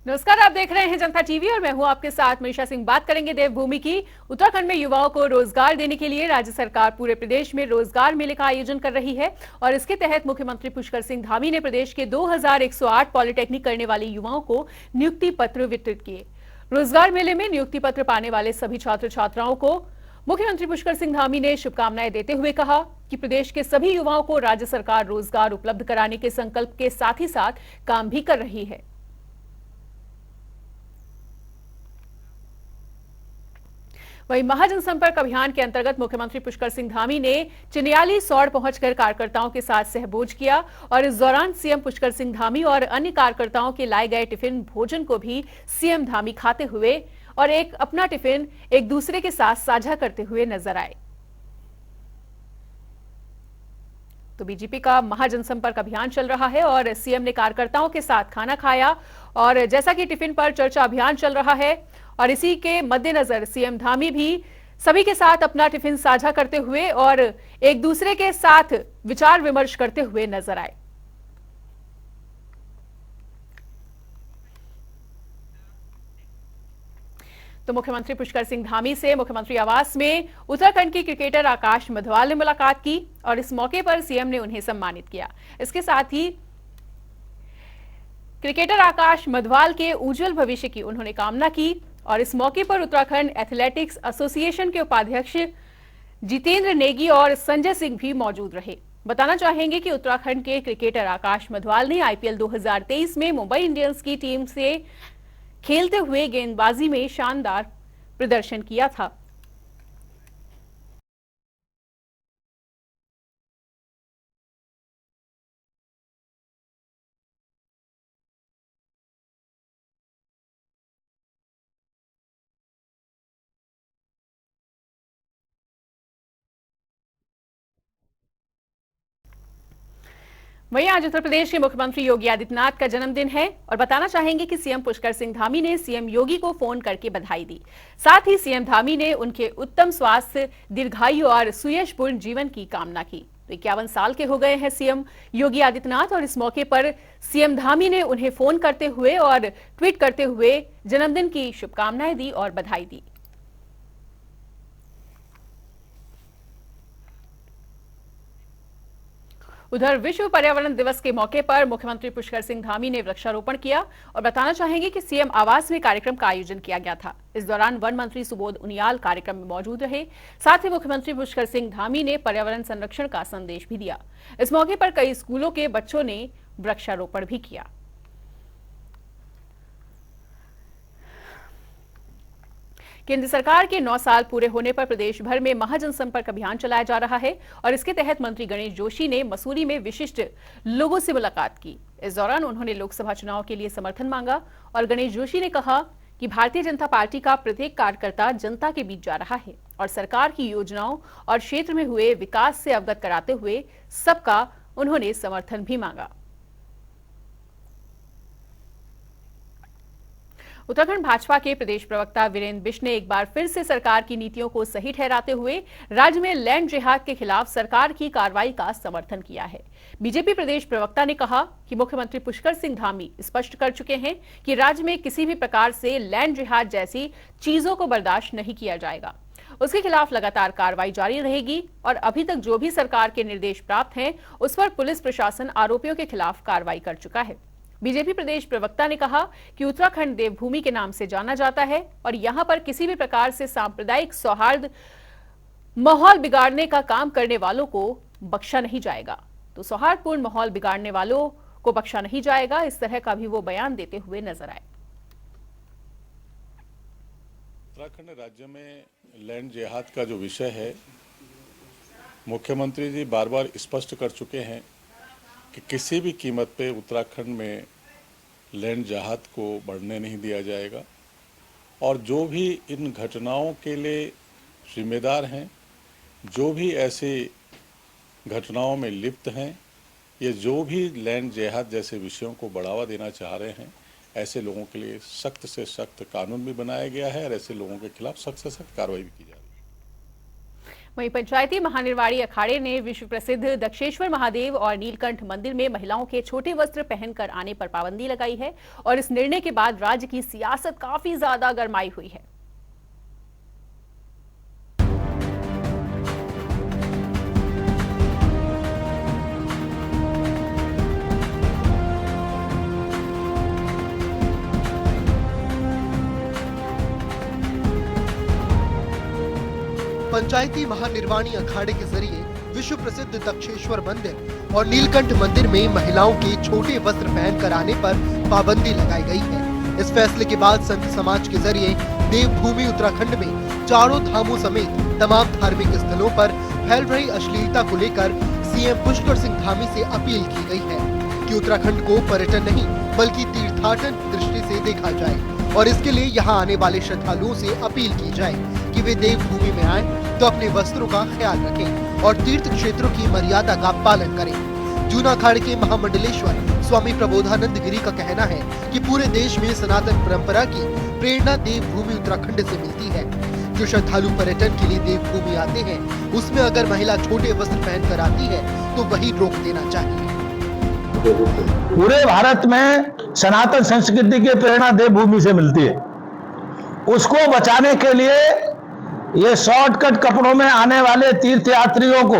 नमस्कार, आप देख रहे हैं जनता टीवी और मैं हूं आपके साथ मनीषा सिंह। बात करेंगे देवभूमि की। उत्तराखंड में युवाओं को रोजगार देने के लिए राज्य सरकार पूरे प्रदेश में रोजगार मेले का आयोजन कर रही है और इसके तहत मुख्यमंत्री पुष्कर सिंह धामी ने प्रदेश के 2108 पॉलिटेक्निक करने वाले युवाओं को नियुक्ति पत्र वितरित किए। रोजगार मेले में नियुक्ति पत्र पाने वाले सभी छात्र छात्राओं को मुख्यमंत्री पुष्कर सिंह धामी ने शुभकामनाएं देते हुए कहा कि प्रदेश के सभी युवाओं को राज्य सरकार रोजगार उपलब्ध कराने के संकल्प के साथ ही साथ काम भी कर रही है। वहीं महाजनसंपर्क अभियान के अंतर्गत मुख्यमंत्री पुष्कर सिंह धामी ने चिन्याली सौड़ पहुंचकर कार्यकर्ताओं के साथ सहभोज किया और इस दौरान सीएम पुष्कर सिंह धामी और अन्य कार्यकर्ताओं के लाए गए टिफिन भोजन को भी सीएम धामी खाते हुए और एक अपना टिफिन एक दूसरे के साथ साझा करते हुए नजर आए। तो बीजेपी का महाजनसंपर्क अभियान चल रहा है और सीएम ने कार्यकर्ताओं के साथ खाना खाया और जैसा कि टिफिन पर चर्चा अभियान चल रहा है और इसी के मद्देनजर सीएम धामी भी सभी के साथ अपना टिफिन साझा करते हुए और एक दूसरे के साथ विचार विमर्श करते हुए नजर आए। तो मुख्यमंत्री पुष्कर सिंह धामी से मुख्यमंत्री आवास में उत्तराखंड के क्रिकेटर आकाश मधवाल ने मुलाकात की और इस मौके पर सीएम ने उन्हें सम्मानित किया। इसके साथ ही क्रिकेटर आकाश मधवाल के उज्जवल भविष्य की उन्होंने कामना की और इस मौके पर उत्तराखंड एथलेटिक्स एसोसिएशन के उपाध्यक्ष जितेंद्र नेगी और संजय सिंह भी मौजूद रहे। बताना चाहेंगे कि उत्तराखंड के क्रिकेटर आकाश मधवाल ने आईपीएल 2023 में मुंबई इंडियंस की टीम से खेलते हुए गेंदबाजी में शानदार प्रदर्शन किया था। वहीं आज उत्तर प्रदेश के मुख्यमंत्री योगी आदित्यनाथ का जन्मदिन है और बताना चाहेंगे कि सीएम पुष्कर सिंह धामी ने सीएम योगी को फोन करके बधाई दी। साथ ही सीएम धामी ने उनके उत्तम स्वास्थ्य, दीर्घायु और सुयशपूर्ण जीवन की कामना की। तो 51 साल के हो गए हैं सीएम योगी आदित्यनाथ और इस मौके पर सीएम धामी ने उन्हें फोन करते हुए और ट्वीट करते हुए जन्मदिन की शुभकामनाएं दी और बधाई दी। उधर विश्व पर्यावरण दिवस के मौके पर मुख्यमंत्री पुष्कर सिंह धामी ने वृक्षारोपण किया और बताना चाहेंगे कि सीएम आवास में कार्यक्रम का आयोजन किया गया था। इस दौरान वन मंत्री सुबोध उनियाल कार्यक्रम में मौजूद रहे। साथ ही मुख्यमंत्री पुष्कर सिंह धामी ने पर्यावरण संरक्षण का संदेश भी दिया। इस मौके पर कई स्कूलों के बच्चों ने वृक्षारोपण भी किया। केंद्र सरकार के 9 साल पूरे होने पर प्रदेश भर में महाजनसंपर्क अभियान चलाया जा रहा है और इसके तहत मंत्री गणेश जोशी ने मसूरी में विशिष्ट लोगों से मुलाकात की। इस दौरान उन्होंने लोकसभा चुनाव के लिए समर्थन मांगा और गणेश जोशी ने कहा कि भारतीय जनता पार्टी का प्रत्येक कार्यकर्ता जनता के बीच जा रहा है और सरकार की योजनाओं और क्षेत्र में हुए विकास से अवगत कराते हुए सबका उन्होंने समर्थन भी मांगा। उत्तराखंड भाजपा के प्रदेश प्रवक्ता वीरेंद्र बिष्ट ने एक बार फिर से सरकार की नीतियों को सही ठहराते हुए राज्य में लैंड जिहाद के खिलाफ सरकार की कार्रवाई का समर्थन किया है। बीजेपी प्रदेश प्रवक्ता ने कहा कि मुख्यमंत्री पुष्कर सिंह धामी स्पष्ट कर चुके हैं कि राज्य में किसी भी प्रकार से लैंड जिहाद जैसी चीजों को बर्दाश्त नहीं किया जाएगा। उसके खिलाफ लगातार कार्रवाई जारी रहेगी और अभी तक जो भी सरकार के निर्देश प्राप्त हैं उस पर पुलिस प्रशासन आरोपियों के खिलाफ कार्रवाई कर चुका है। बीजेपी प्रदेश प्रवक्ता ने कहा कि उत्तराखंड देवभूमि के नाम से जाना जाता है और यहां पर किसी भी प्रकार से सांप्रदायिक सौहार्द माहौल बिगाड़ने का काम करने वालों को बख्शा नहीं जाएगा। तो सौहार्दपूर्ण माहौल बिगाड़ने वालों को बख्शा नहीं जाएगा, इस तरह का भी वो बयान देते हुए नजर आए। उत्तराखंड राज्य में लैंड जिहाद का जो विषय है, मुख्यमंत्री जी बार बार स्पष्ट कर चुके हैं कि किसी भी कीमत पे उत्तराखंड में लैंड जिहाद को बढ़ने नहीं दिया जाएगा और जो भी इन घटनाओं के लिए जिम्मेदार हैं, जो भी ऐसी घटनाओं में लिप्त हैं, ये जो भी लैंड जिहाद जैसे विषयों को बढ़ावा देना चाह रहे हैं, ऐसे लोगों के लिए सख्त से सख्त कानून भी बनाया गया है और ऐसे लोगों के खिलाफ सख्त से सख्त कार्रवाई भी की जा रही है। वहीं पंचायती महानिर्वाणी अखाड़े ने विश्व प्रसिद्ध दक्षेश्वर महादेव और नीलकंठ मंदिर में महिलाओं के छोटे वस्त्र पहनकर आने पर पाबंदी लगाई है और इस निर्णय के बाद राज्य की सियासत काफी ज्यादा गरमाई हुई है। पंचायती महानिर्वाणी अखाड़े के जरिए विश्व प्रसिद्ध दक्षेश्वर मंदिर और नीलकंठ मंदिर में महिलाओं के छोटे वस्त्र पहनकर आने पर पाबंदी लगाई गई है। इस फैसले के बाद संत समाज के जरिए देवभूमि उत्तराखंड में चारों धामों समेत तमाम धार्मिक स्थलों पर फैल रही अश्लीलता को लेकर सीएम पुष्कर सिंह धामी से अपील की गई है कि उत्तराखंड को पर्यटन नहीं बल्कि तीर्थाटन दृष्टि से देखा जाए और इसके लिए यहाँ आने वाले श्रद्धालुओं से अपील की जाए कि वे देवभूमि में आए तो अपने वस्त्रों का ख्याल रखें और तीर्थ क्षेत्रों की मर्यादा का पालन करें। जूना अखाड़े के महामंडलेश्वर स्वामी प्रबोधानंद गिरी का कहना है कि पूरे देश में सनातन परंपरा की प्रेरणा देवभूमि उत्तराखंड से मिलती है। जो श्रद्धालु पर्यटन के लिए देवभूमि आते हैं उसमें अगर महिला छोटे वस्त्र पहनकर आती है तो वही रोक देना चाहिए। पूरे भारत में सनातन संस्कृति की प्रेरणा देवभूमि से मिलती है। उसको बचाने के लिए ये शॉर्टकट कपड़ों में आने वाले तीर्थ यात्रियों को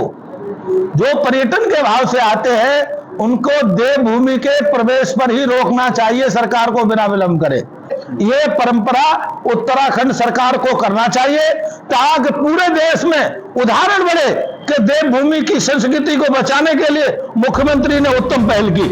जो पर्यटन के भाव से आते हैं उनको देवभूमि के प्रवेश पर ही रोकना चाहिए। सरकार को बिना विलंब करे ये परंपरा उत्तराखंड सरकार को करना चाहिए ताकि पूरे देश में उदाहरण बने कि देवभूमि की संस्कृति को बचाने के लिए मुख्यमंत्री ने उत्तम पहल की।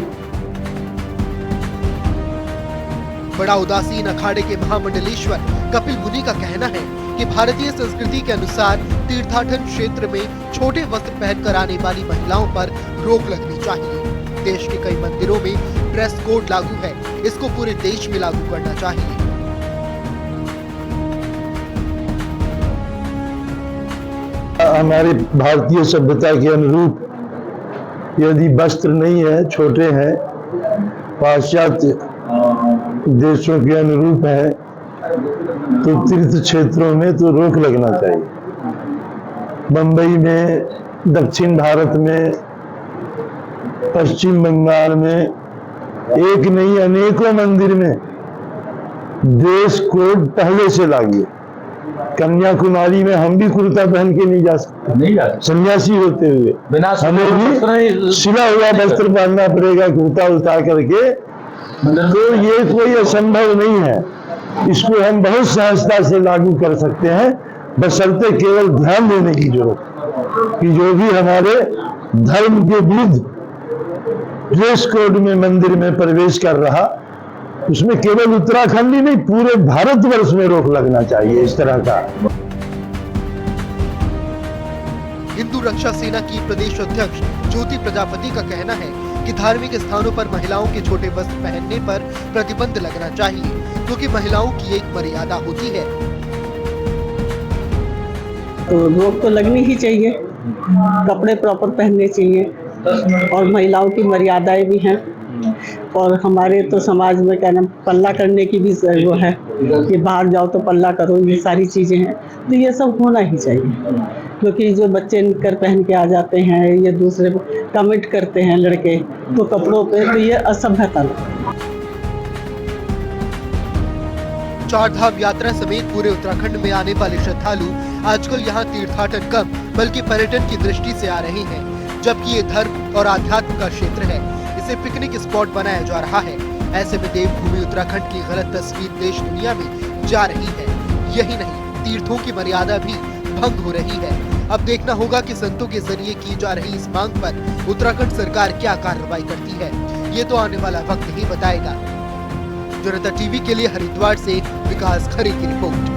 बड़ा उदासीन अखाड़े के महामंडलेश्वर कपिल मुनि का कहना है कि भारतीय संस्कृति के अनुसार तीर्थाटन क्षेत्र में छोटे वस्त्र पहनकर आने वाली महिलाओं पर रोक लगनी चाहिए। देश के कई मंदिरों में ड्रेस कोड लागू है, इसको पूरे देश में लागू करना चाहिए। हमारी भारतीय सभ्यता के अनुरूप यदि वस्त्र नहीं है, छोटे हैं, पाश्चात्य देशों के अनुरूप है तो तीर्थ क्षेत्रों में तो रोक लगना चाहिए। बंबई में, दक्षिण भारत में, पश्चिम बंगाल में एक नहीं अनेकों मंदिर में ड्रेस कोड पहले से लागू है। कन्याकुमारी में हम भी कुर्ता पहन के नहीं जा सकते, सन्यासी होते हुए बिना हमें भी सिला हुआ वस्त्र पहनना पड़ेगा, कुर्ता उतार करके। तो ये कोई असंभव नहीं है, इसको हम बहुत सहजता से लागू कर सकते हैं, बशर्ते केवल ध्यान देने की जरूरत कि जो भी हमारे धर्म के विरुद्ध ड्रेस कोड में मंदिर में प्रवेश कर रहा उसमें केवल उत्तराखंड ही नहीं पूरे भारतवर्ष में रोक लगना चाहिए इस तरह का। हिंदू रक्षा सेना की प्रदेश अध्यक्ष ज्योति प्रजापति का कहना है कि धार्मिक स्थानों पर महिलाओं के छोटे वस्त्र पहनने पर प्रतिबंध लगना चाहिए क्योंकि महिलाओं की एक मर्यादा होती है। तो रोक तो लगनी ही चाहिए, कपड़े प्रॉपर पहनने चाहिए और महिलाओं की मर्यादाएं भी हैं और हमारे तो समाज में क्या नाम पल्ला करने की भी वो है कि बाहर जाओ तो पल्ला करो, ये सारी चीज़ें हैं तो ये सब होना ही चाहिए क्योंकि जो बच्चे निकर पहन के आ जाते हैं ये दूसरे कमेंट करते हैं लड़के तो कपड़ों पे तो ये असभ्यता है। चारधाम यात्रा समेत पूरे उत्तराखंड में आने वाले श्रद्धालु आजकल यहाँ तीर्थाटन कम बल्कि पर्यटन की दृष्टि से आ रहे हैं, जबकि ये धर्म और आध्यात्म का क्षेत्र है, इसे पिकनिक स्पॉट बनाया जा रहा है। ऐसे में देवभूमि उत्तराखंड की गलत तस्वीर देश दुनिया में जा रही है। यही नहीं, तीर्थों की मर्यादा भी भंग हो रही है। अब देखना होगा कि संतों के जरिए की जा रही इस मांग पर उत्तराखंड सरकार क्या कार्रवाई करती है, ये तो आने वाला वक्त ही बताएगा। जनता टीवी के लिए हरिद्वार से विकास खरे की रिपोर्ट।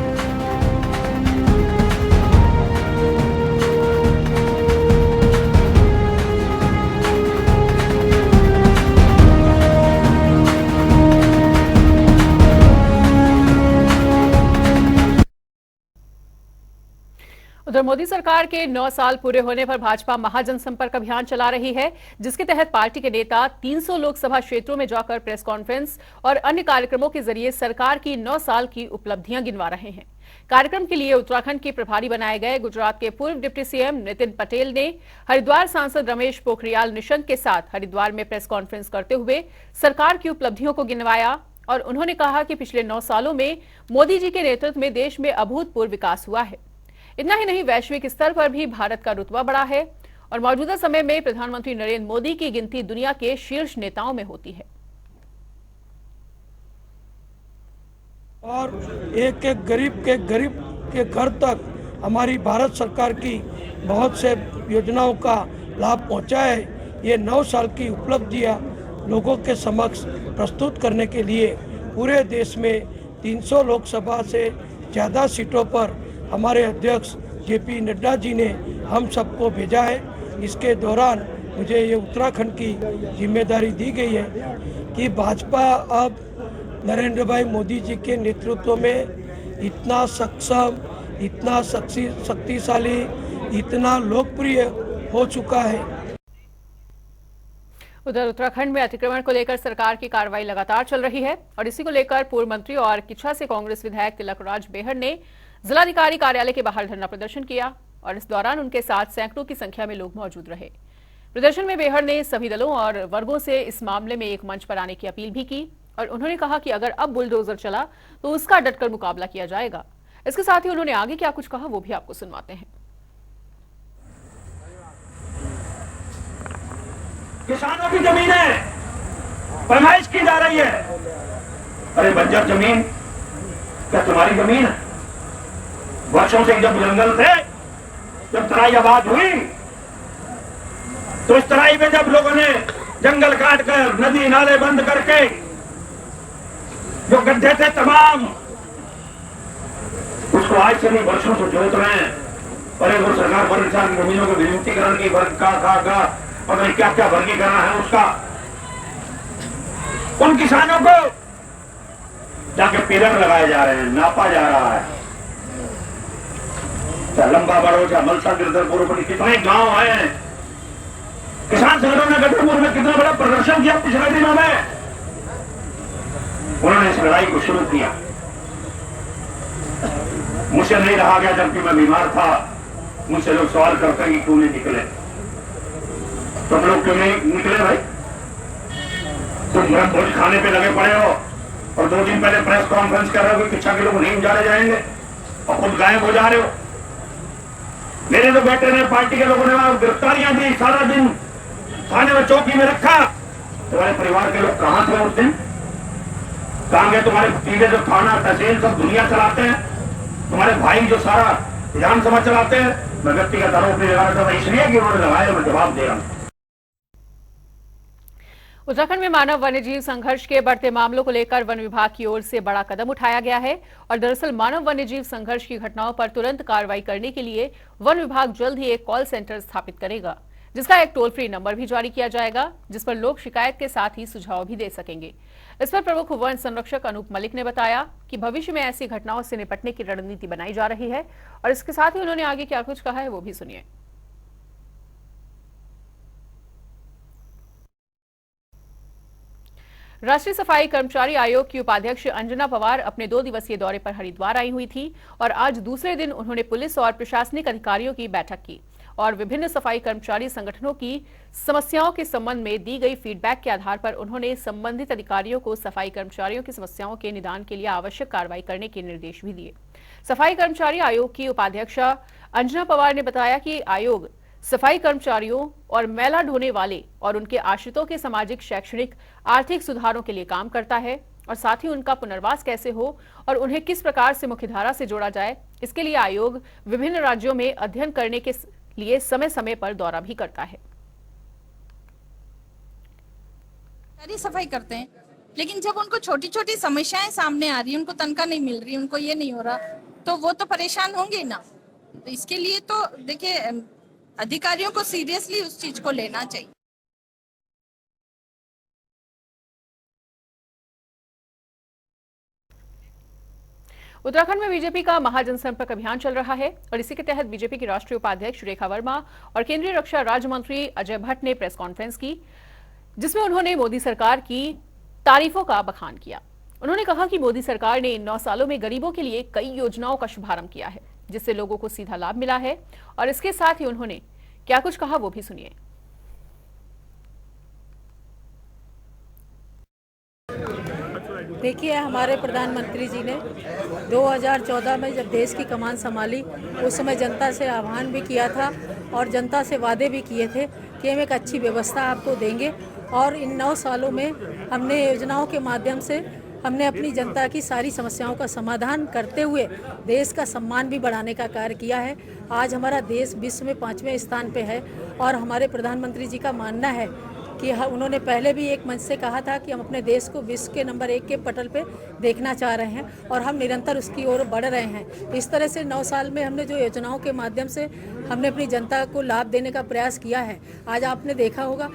उधर मोदी सरकार के 9 साल पूरे होने पर भाजपा महाजनसंपर्क अभियान चला रही है, जिसके तहत पार्टी के नेता 300 लोकसभा क्षेत्रों में जाकर प्रेस कॉन्फ्रेंस और अन्य कार्यक्रमों के जरिए सरकार की 9 साल की उपलब्धियां गिनवा रहे हैं। कार्यक्रम के लिए उत्तराखंड के प्रभारी बनाए गए गुजरात के पूर्व डिप्टी सीएम नितिन पटेल ने हरिद्वार सांसद रमेश पोखरियाल निशंक के साथ हरिद्वार में प्रेस कॉन्फ्रेंस करते हुए सरकार की उपलब्धियों को गिनवाया और उन्होंने कहा कि पिछले 9 सालों में मोदी जी के नेतृत्व में देश में अभूतपूर्व विकास हुआ है। इतना ही नहीं, वैश्विक स्तर पर भी भारत का रुतबा बढ़ा है और मौजूदा समय में प्रधानमंत्री नरेंद्र मोदी की गिनती दुनिया के शीर्ष नेताओं में होती है। और एक एक गरीब के घर तक हमारी भारत सरकार की बहुत से योजनाओं का लाभ पहुंचा है। ये 9 साल की उपलब्धियां लोगों के समक्ष प्रस्तुत करने के लिए पूरे देश में 300 लोकसभा से ज़्यादा सीटों पर हमारे अध्यक्ष जेपी नड्डा जी ने हम सबको भेजा है। इसके दौरान मुझे ये उत्तराखंड की जिम्मेदारी दी गई है कि भाजपा अब नरेंद्र भाई मोदी जी के नेतृत्व में इतना सक्षम, इतना शक्तिशाली, इतना लोकप्रिय हो चुका है। उधर उत्तराखंड में अतिक्रमण को लेकर सरकार की कार्रवाई लगातार चल रही है और इसी को लेकर पूर्व मंत्री और किच्छा से कांग्रेस विधायक तिलकराज बेहर ने जिलाधिकारी कार्यालय के बाहर धरना प्रदर्शन किया और इस दौरान उनके साथ सैकड़ों की संख्या में लोग मौजूद रहे। प्रदर्शन में बेहर ने सभी दलों और वर्गों से इस मामले में एक मंच पर आने की अपील भी की और उन्होंने कहा कि अगर अब बुलडोजर चला तो उसका डटकर मुकाबला किया जाएगा। इसके साथ ही उन्होंने आगे क्या कुछ कहा वो भी आपको सुनवाते हैं। किसानों की जमीन है, पैमाइश की जा रही है। अरे बंजर जमीन क्या तुम्हारी जमीन है? वर्षों से जब जंगल थे, जब तराई आबाद हुई तो इस तराई में जब लोगों ने जंगल काट कर नदी नाले बंद करके जो गड्ढे थे तमाम, उसको आज से नहीं वर्षों से जोत रहे हैं। अरे वो सरकार वर्ग की जमीनों को विमुक्तिकरण की वर्ग का और क्या क्या वर्गीकरण है उसका, उन किसानों को जाके पिलर लगाए जा रहे हैं, नापा जा रहा है। लंबा बड़ोजा, मलसा, गिरधरपुर, कितने गांव हैं। किसान संगठनों ने गठबंधन में कितना बड़ा प्रदर्शन किया पिछले दिनों में। उन्होंने इस लड़ाई को शुरू किया। मुझसे नहीं रहा गया, जबकि मैं बीमार था। मुझसे लोग सवाल करते हैं कि क्यों नहीं निकले। तुम लोग क्यों नहीं निकले भाई? तुम भोज खाने पे लगे पड़े हो और 2 दिन पहले प्रेस कॉन्फ्रेंस कर रहे हो कि किच्छा के लोग नहीं उजाड़े जाएंगे और खुद गायब हो जा रहे हो। मेरे तो बेटे ने, पार्टी के लोगों ने वहां गिरफ्तारियां दी, सारा दिन थाने में चौकी में रखा। तुम्हारे परिवार के लोग कहां थे उस दिन? कहां गए तुम्हारे भतीजे जो थाना तहसील सब दुनिया चलाते हैं? तुम्हारे भाई जो सारा विधानसभा चलाते हैं? मैं व्यक्तिगत आरोप नहीं लगा रहा था, इसलिए कि उन्होंने लगाया। मैं जवाब दे रहा हूं। उत्तराखंड में मानव वन्यजीव संघर्ष के बढ़ते मामलों को लेकर वन विभाग की ओर से बड़ा कदम उठाया गया है और दरअसल मानव वन्यजीव संघर्ष की घटनाओं पर तुरंत कार्रवाई करने के लिए वन विभाग जल्द ही एक कॉल सेंटर स्थापित करेगा, जिसका एक टोल फ्री नंबर भी जारी किया जाएगा, जिस पर लोग शिकायत के साथ ही सुझाव भी दे सकेंगे। इस पर प्रमुख वन संरक्षक अनूप मलिक ने बताया कि भविष्य में ऐसी घटनाओं से निपटने की रणनीति बनाई जा रही है और इसके साथ ही उन्होंने आगे क्या कुछ कहा है वो भी सुनिए। राष्ट्रीय सफाई कर्मचारी आयोग की उपाध्यक्ष अंजना पवार अपने 2 दिवसीय दौरे पर हरिद्वार आई हुई थी और आज दूसरे दिन उन्होंने पुलिस और प्रशासनिक अधिकारियों की बैठक की और विभिन्न सफाई कर्मचारी संगठनों की समस्याओं के संबंध में दी गई फीडबैक के आधार पर उन्होंने संबंधित अधिकारियों को सफाई कर्मचारियों की समस्याओं के निदान के लिए आवश्यक कार्रवाई करने के निर्देश भी दिए। सफाई कर्मचारी आयोग की उपाध्यक्ष अंजना पवार ने बताया कि आयोग सफाई कर्मचारियों और मैला ढोने वाले और उनके आश्रितों के सामाजिक, शैक्षणिक, आर्थिक सुधारों के लिए काम करता है और साथ ही उनका पुनर्वास कैसे हो और उन्हें किस प्रकार से मुख्यधारा से जोड़ा जाए, इसके लिए आयोग विभिन्न राज्यों में अध्ययन करने के लिए समय समय पर दौरा भी करता है। सफाई करते हैं, लेकिन जब उनको छोटी छोटी समस्याएं सामने आ रही है, उनको तनख्वाह नहीं मिल रही, उनको ये नहीं हो रहा, तो वो तो परेशान होंगे ना। तो इसके लिए तो देखिए अधिकारियों को सीरियसली उस चीज को लेना चाहिए। उत्तराखंड में बीजेपी का महाजनसंपर्क अभियान चल रहा है और इसी के तहत बीजेपी की राष्ट्रीय उपाध्यक्ष रेखा वर्मा और केंद्रीय रक्षा राज्य मंत्री अजय भट्ट ने प्रेस कॉन्फ्रेंस की, जिसमें उन्होंने मोदी सरकार की तारीफों का बखान किया। उन्होंने कहा कि मोदी सरकार ने इन 9 सालों में गरीबों के लिए कई योजनाओं का शुभारंभ किया है, जिससे लोगों को सीधा लाभ मिला है। और इसके साथ ही उन्होंने क्या कुछ कहा वो भी सुनिए। देखिए, हमारे प्रधानमंत्री जी ने 2014 में जब देश की कमान संभाली, उस समय जनता से आह्वान भी किया था और जनता से वादे भी किए थे कि हम एक अच्छी व्यवस्था आपको देंगे। और इन 9 सालों में हमने योजनाओं के माध्यम से हमने अपनी जनता की सारी समस्याओं का समाधान करते हुए देश का सम्मान भी बढ़ाने का कार्य किया है। आज हमारा देश विश्व में 5वें स्थान पे है और हमारे प्रधानमंत्री जी का मानना है कि उन्होंने पहले भी एक मंच से कहा था कि हम अपने देश को विश्व के नंबर 1 के पटल पे देखना चाह रहे हैं और हम निरंतर उसकी ओर बढ़ रहे हैं। इस तरह से 9 साल में हमने जो योजनाओं के माध्यम से हमने अपनी जनता को लाभ देने का प्रयास किया है, आज आपने देखा होगा